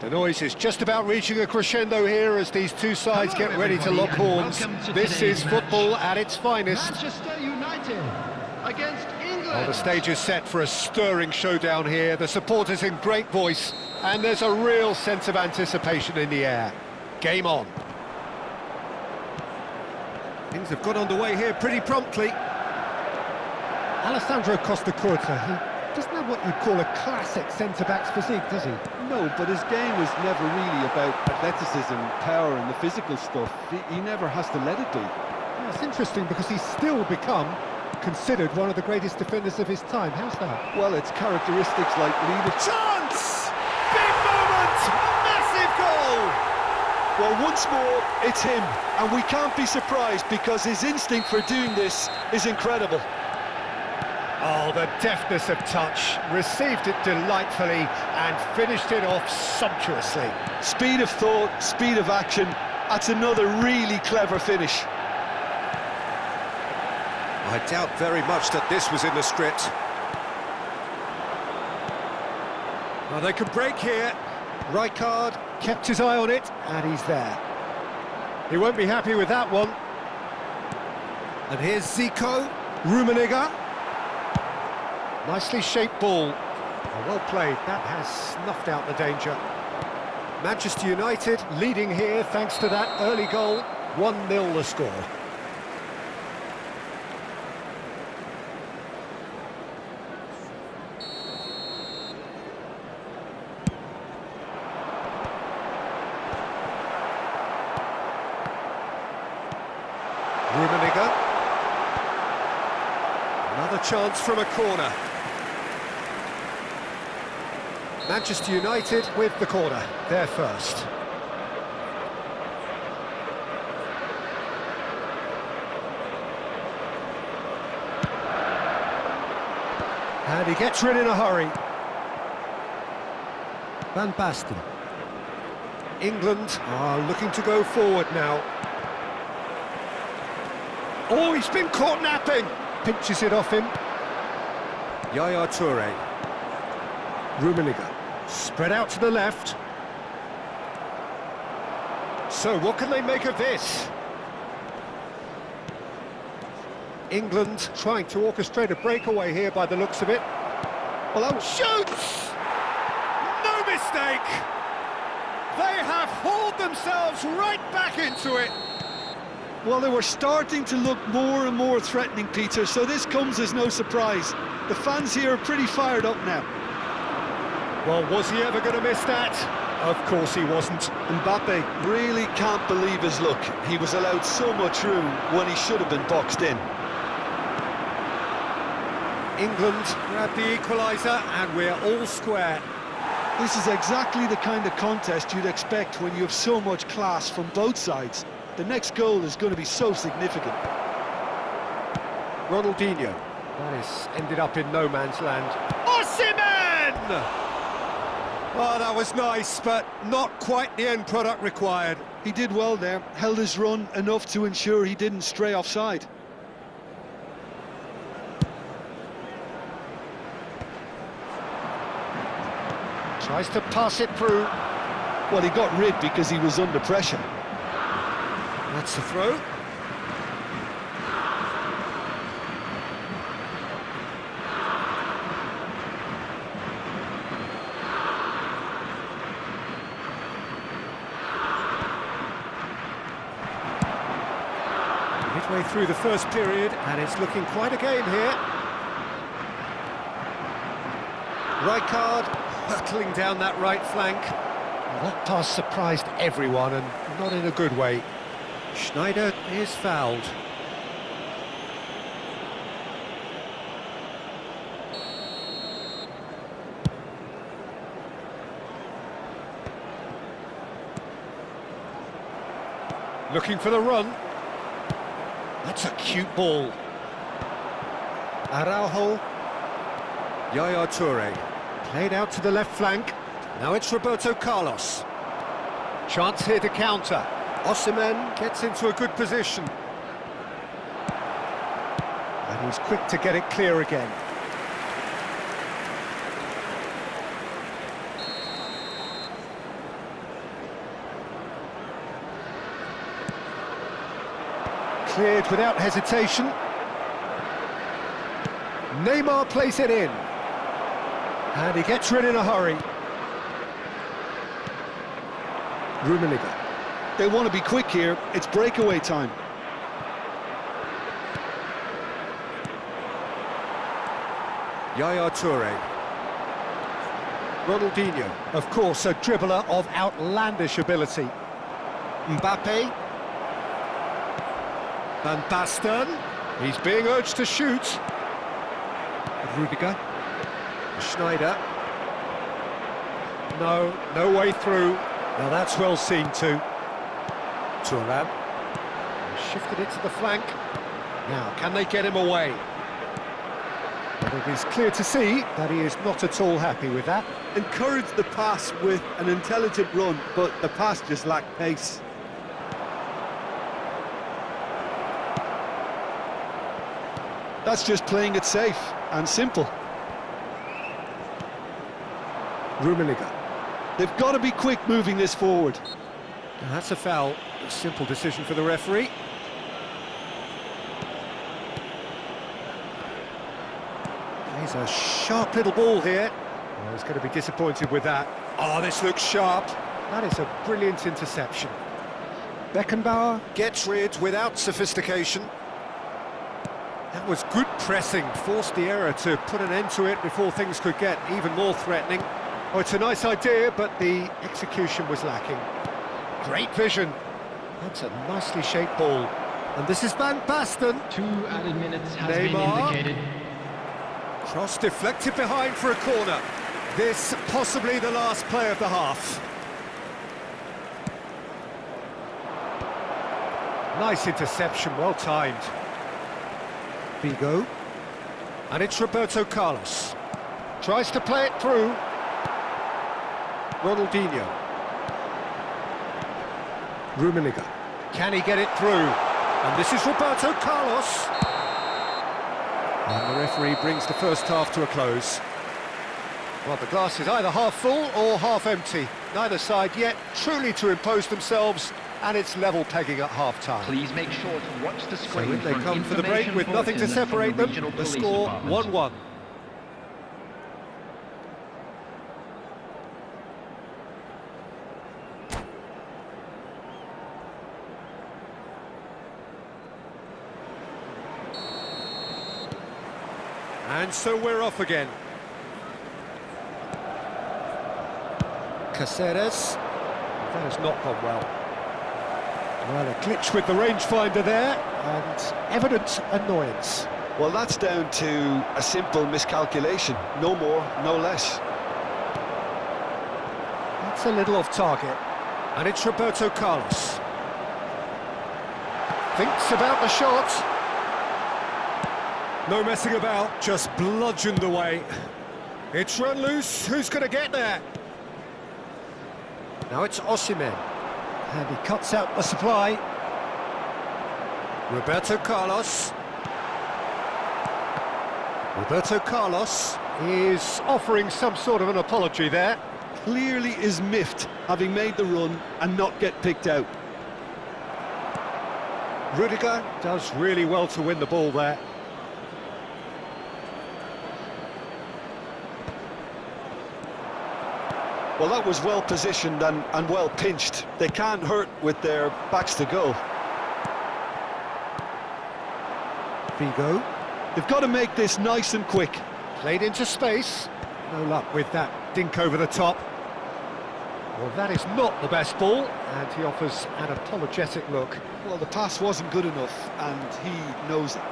The noise is just about reaching a crescendo here as these two sides get ready to lock horns. This is football at its finest. Manchester United against England. Well, the stage is set for a stirring showdown here. The supporters in great voice, and there's a real sense of anticipation in the air. Game on. Things have got underway here pretty promptly. Alessandro Costa Curta, he doesn't have what you'd call a classic centre-back's physique, does he? No, but his game is never really about athleticism, power and the physical stuff. He never has to let it be. Yeah, it's interesting because he's still become considered one of the greatest defenders of his time. How's that? Well, it's characteristics like leadership. Chance! Big moment! Massive goal! Well, once more, it's him. And we can't be surprised because his instinct for doing this is incredible. Oh, the deftness of touch, received it delightfully and finished it off sumptuously. Speed of thought, speed of action, that's another really clever finish. I doubt very much that this was in the script. Well, they could break here. Rijkaard kept his eye on it, and he's there. He won't be happy with that one. And here's Zico, Rummenigge. Nicely shaped ball. Oh, well played, that has snuffed out the danger. Manchester United leading here thanks to that early goal. 1-0 the score. Rummenigge. Another chance from a corner. Manchester United with the corner, they're first. And he gets rid in a hurry. Van Basten. England are looking to go forward now. Oh, he's been caught napping! Pinches it off him. Yaya Toure. Rummenigge. Spread out to the left. So, what can they make of this? England trying to orchestrate a breakaway here by the looks of it. Well, that shoots! No mistake! They have hauled themselves right back into it. Well, they were starting to look more and more threatening, Peter, so this comes as no surprise. The fans here are pretty fired up now. Well, was he ever going to miss that? Of course he wasn't. Mbappe really can't believe his luck. He was allowed so much room when he should have been boxed in. England grab the equaliser and we're all square. This is exactly the kind of contest you'd expect when you have so much class from both sides. The next goal is going to be so significant. Ronaldinho. That is ended up in no man's land. Osimhen! Oh, that was nice, but not quite the end product required. He did well there, held his run enough to ensure he didn't stray offside. Tries to pass it through. Well, he got rid because he was under pressure. That's the throw. Midway through the first period, and it's looking quite a game here. Rijkaard hurtling down that right flank. That pass surprised everyone, and not in a good way. Schneider is fouled. Looking for the run. That's a cute ball. Araujo. Yaya Toure. Played out to the left flank. Now it's Roberto Carlos. Chance here to counter. Osimhen gets into a good position. And he's quick to get it clear again. Cleared without hesitation. Neymar plays it in. And he gets rid in a hurry. Rummenigge. They want to be quick here. It's breakaway time. Yaya Toure. Ronaldinho. Of course, a dribbler of outlandish ability. Mbappe. Van Basten. He's being urged to shoot. Rudiger. Schneider. No way through. Now that's well seen too. Thuram. Shifted it to the flank. Now, can they get him away? But it is clear to see that he is not at all happy with that. Encourage the pass with an intelligent run, but the pass just lacked pace. That's just playing it safe and simple. Rummenigge. They've got to be quick moving this forward. Now that's a foul. A simple decision for the referee. He's a sharp little ball here. Oh, he's going to be disappointed with that. Oh, this looks sharp. That is a brilliant interception. Beckenbauer gets rid without sophistication. That was good pressing, forced the error to put an end to it before things could get even more threatening. Oh, it's a nice idea, but the execution was lacking. Great vision. That's a nicely shaped ball. And this is Van Basten. 2 added minutes has Neymar. been indicated. Cross deflected behind for a corner. This possibly the last play of the half. Nice interception, well timed. Figo. And it's Roberto Carlos. Tries to play it through. Ronaldinho. Rummenigge. Can he get it through? And this is Roberto Carlos. And the referee brings the first half to a close. Well, the glass is either half full or half empty. Neither side yet truly to impose themselves, and it's level pegging at half-time. Please make sure to watch the So screen in they for come for the break information with nothing to bulletins from separate the them. regional The police score department. 1-1. And so we're off again. Caceres. That has not gone well. Well, a glitch with the rangefinder there, and evident annoyance. Well, that's down to a simple miscalculation. No more, no less. That's a little off target. And it's Roberto Carlos. Thinks about the shot. No messing about, just bludgeoned away. It's run loose, who's going to get there? Now it's Osimhen. And he cuts out the supply. Roberto Carlos. Roberto Carlos is offering some sort of an apology there. Clearly is miffed, having made the run and not get picked out. Rudiger does really well to win the ball there. Well, that was well positioned and well pinched. They can't hurt with their backs to goal. Figo. They've got to make this nice and quick. Played into space. No luck with that dink over the top. Well, that is not the best ball, and he offers an apologetic look. Well, the pass wasn't good enough, and he knows it.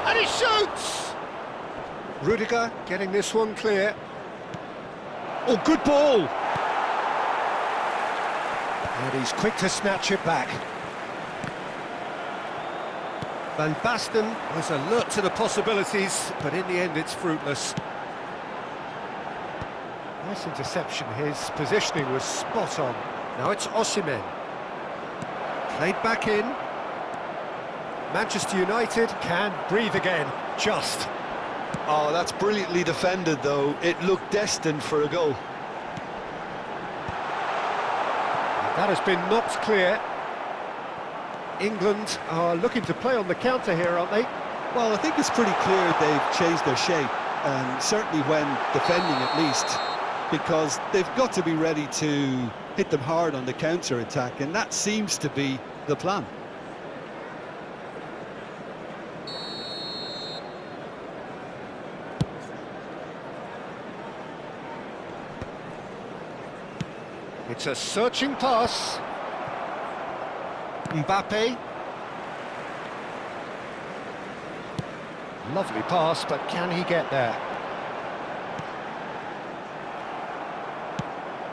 And he shoots! Rudiger getting this one clear. Oh, good ball! And he's quick to snatch it back. Van Basten was alert to the possibilities, but in the end it's fruitless. Nice interception, his positioning was spot on. Now it's Osimhen. Played back in. Manchester United can breathe again, just. Oh, that's brilliantly defended, though. It looked destined for a goal. That has been knocked clear. England are looking to play on the counter here, aren't they? Well, I think it's pretty clear they've changed their shape, certainly when defending at least, because they've got to be ready to hit them hard on the counter-attack, and that seems to be the plan. It's a searching pass. Mbappe. Lovely pass, but can he get there?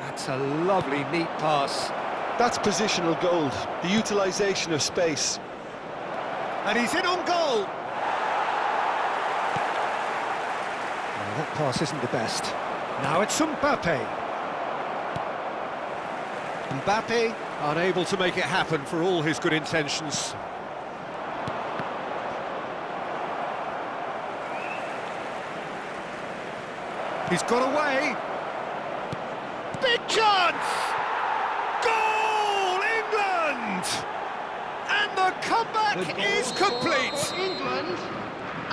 That's a lovely, neat pass. That's positional gold, the utilisation of space. And he's in on goal! Oh, that pass isn't the best. Now it's Mbappe. Mbappe, unable to make it happen for all his good intentions. He's got away. Big chance! Goal, England! And the comeback is complete. England.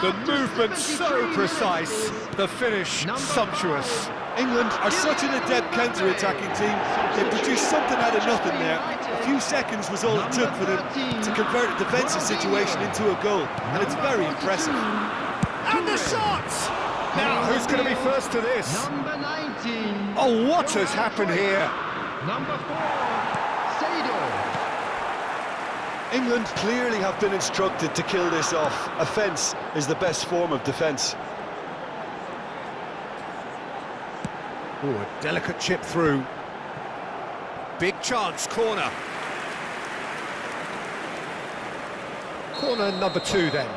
The movement so precise, the finish sumptuous. England are such an adept counter-attacking team. They produced something out of nothing there. A few seconds was all it took for them to convert a defensive situation into a goal, and it's very impressive. And the shot! Now, who's going to be first to this? Number 19. Oh, what has happened here? Number 4. Sado. England clearly have been instructed to kill this off. Offence is the best form of defence. Oh, a delicate chip through. Big chance, corner. Corner number 2 then.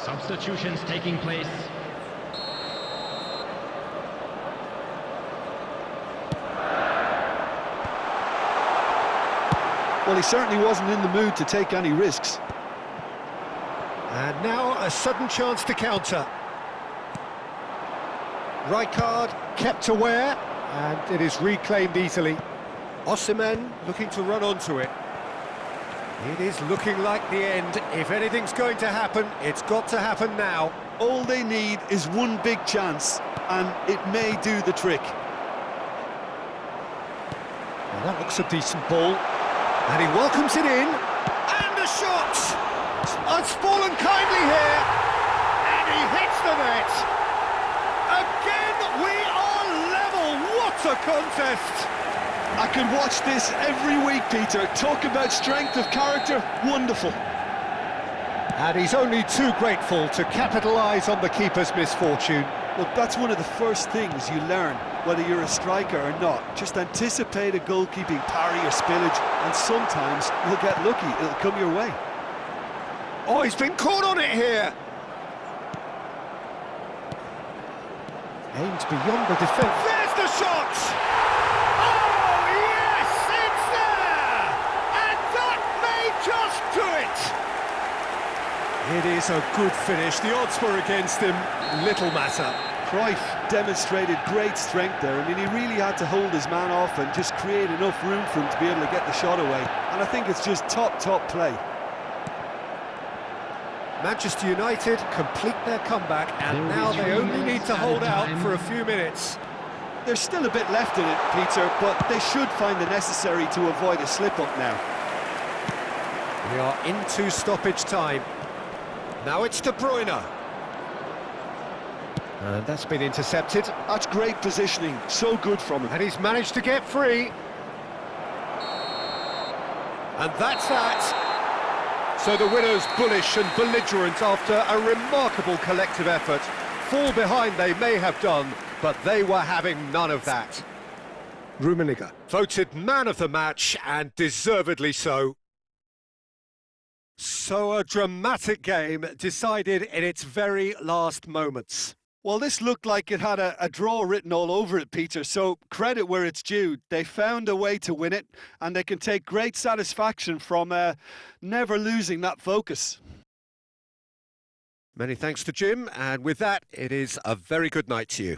Substitutions taking place. Well, he certainly wasn't in the mood to take any risks. And now a sudden chance to counter. Rijkaard kept aware, and it is reclaimed easily. Osimhen looking to run onto it. It is looking like the end. If anything's going to happen, it's got to happen now. All they need is one big chance, and it may do the trick. Well, that looks a decent ball. And he welcomes it in. And a shot! It's fallen kindly here. And he hits the net. Again, we are level. What a contest! I can watch this every week, Peter. Talk about strength of character, wonderful. And he's only too grateful to capitalise on the keeper's misfortune. Look, that's one of the first things you learn, whether you're a striker or not. Just anticipate a goalkeeping parry or spillage, and sometimes you'll get lucky, it'll come your way. Oh, he's been caught on it here. Aimed beyond the defence. There's the shot! Just do it! It is a good finish. The odds were against him. Little matter. Cruyff demonstrated great strength there. I mean, he really had to hold his man off and just create enough room for him to be able to get the shot away. And I think it's just top play. Manchester United complete their comeback, and now they only need to hold out for a few minutes. There's still a bit left in it, Peter, but they should find the necessary to avoid a slip-up now. We are into stoppage time. Now it's De Bruyne. And that's been intercepted. That's great positioning, so good from him. And he's managed to get free. And that's that. So the winners bullish and belligerent after a remarkable collective effort. Fall behind they may have done, but they were having none of that. Rummenigge voted man of the match, and deservedly so. So a dramatic game decided in its very last moments. Well, this looked like it had a draw written all over it, Peter, so credit where it's due. They found a way to win it, and they can take great satisfaction from never losing that focus. Many thanks to Jim, and with that, it is a very good night to you.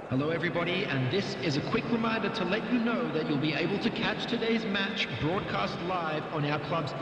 Hello everybody, and this is a quick reminder to let you know that you'll be able to catch today's match broadcast live on our club's